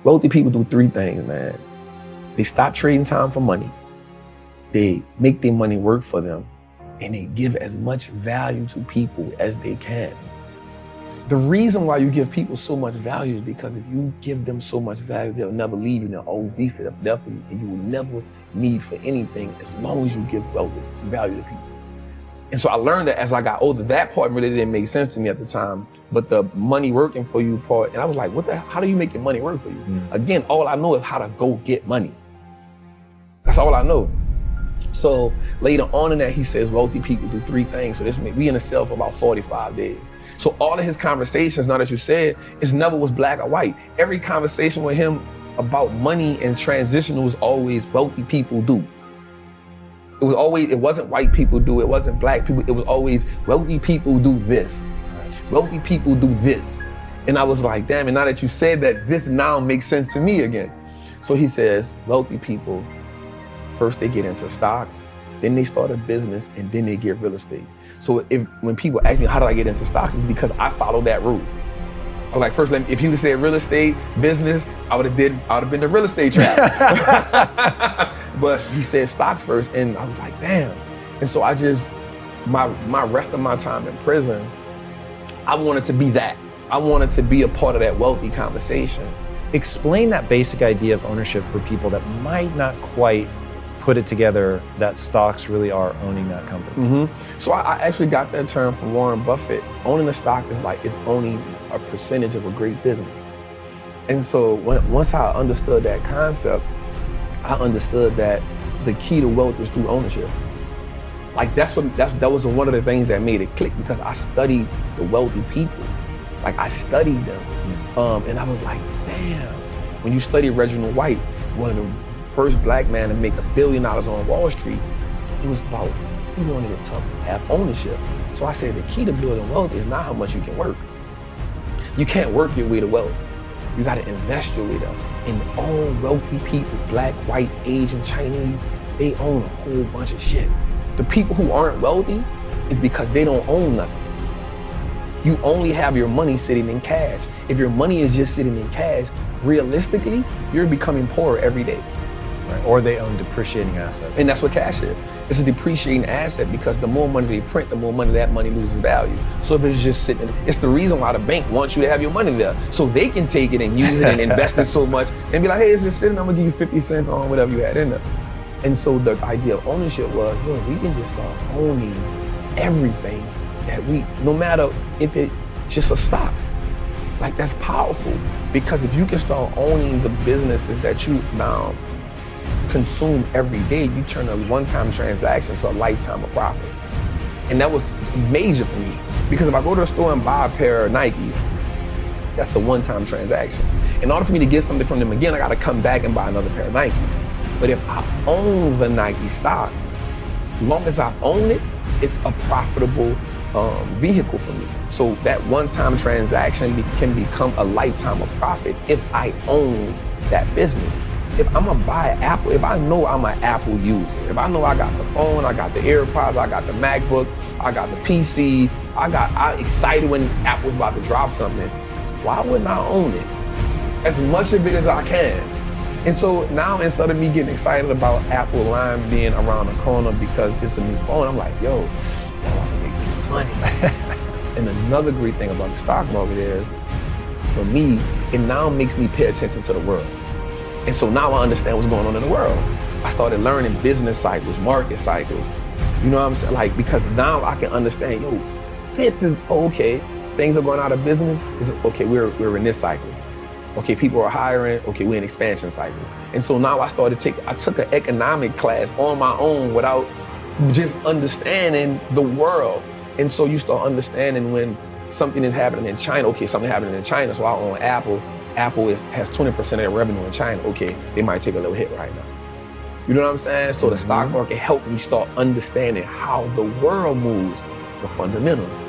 Wealthy people do three things, man. They stop trading time for money. They make their money work for them, and they give as much value to people as they can. The reason why you give people so much value is because if you give them so much value, they'll never leave you. They'll always be for them, definitely, and you will never need for anything as long as you give value to people. And so I learned that as I got older. That part really didn't make sense to me at the time, but the money working for you part, and I was like, how do you make your money work for you? Again, all I know is how to go get money. That's all I know. So later on in that, he says wealthy people do three things. So we in a cell for about 45 days. So all of his conversations, now that you said, it never was black or white. Every conversation with him about money and transition was always wealthy people do. It wasn't white people do, it wasn't black people, it was always wealthy people do this. Wealthy people do this. And I was like, damn, and now that you said that, this now makes sense to me again. So he says, wealthy people, first they get into stocks, then they start a business, and then they get real estate. So when people ask me, how did I get into stocks? It's because I followed that route. I was like, first, if you would say real estate, business, I would have been the real estate trap. But he said stocks first, and I was like, damn. And so my rest of my time in prison, I wanted to be that. I wanted to be a part of that wealthy conversation. Explain that basic idea of ownership for people that might not quite put it together that stocks really are owning that company. So I actually got that term from Warren Buffett. Owning a stock is owning a percentage of a great business. And so once I understood that concept, I understood that the key to wealth is through ownership. Like that was one of the things that made it click, because I studied the wealthy people. Like I studied them, and I was like, damn. When you study Reginald White, one of the first black man to make $1 billion on Wall Street, it was about he wanted it to have ownership. So I said the key to building wealth is not how much you can work. You can't work your way to wealth. You got to invest your way there. And all wealthy people, black, white, Asian, Chinese, they own a whole bunch of shit. The people who aren't wealthy is because they don't own nothing. You only have your money sitting in cash. If your money is just sitting in cash, realistically, you're becoming poorer every day. Right. Or they own depreciating assets. And that's what cash is. It's a depreciating asset, because the more money they print, the more money that money loses value. So if it's just sitting, it's the reason why the bank wants you to have your money there. So they can take it and use it and invest it so much and be like, hey, it's just sitting, I'm gonna give you 50 cents on whatever you had in there. And so the idea of ownership was, we can just start owning everything that no matter if it's just a stock. Like that's powerful, because if you can start owning the businesses that you now consume every day, you turn a one-time transaction to a lifetime of profit. And that was major for me, because if I go to the store and buy a pair of Nikes, that's a one-time transaction. In order for me to get something from them again, I gotta come back and buy another pair of Nikes. But if I own the Nike stock, as long as I own it, it's a profitable vehicle for me. So that one-time transaction can become a lifetime of profit if I own that business. If I'm gonna buy Apple, if I know I'm an Apple user, if I know I got the phone, I got the AirPods, I got the MacBook, I got the PC, I'm excited when Apple's about to drop something, why wouldn't I own it? As much of it as I can. And so now, instead of me getting excited about Apple line being around the corner because it's a new phone, I'm like, yo, I can make this money. And another great thing about the stock market is, for me, it now makes me pay attention to the world. And so now I understand what's going on in the world. I started learning business cycles, market cycles. You know what I'm saying? Like, because now I can understand, this is okay. Things are going out of business. It's okay, we're in this cycle. Okay, people are hiring. Okay, we're in expansion cycle. And so now I took an economic class on my own without just understanding the world. And so you start understanding when something is happening in China. Okay, something happening in China, so I own Apple. Apple has 20% of their revenue in China. Okay, they might take a little hit right now. You know what I'm saying? So the stock market helped me start understanding how the world moves, the fundamentals.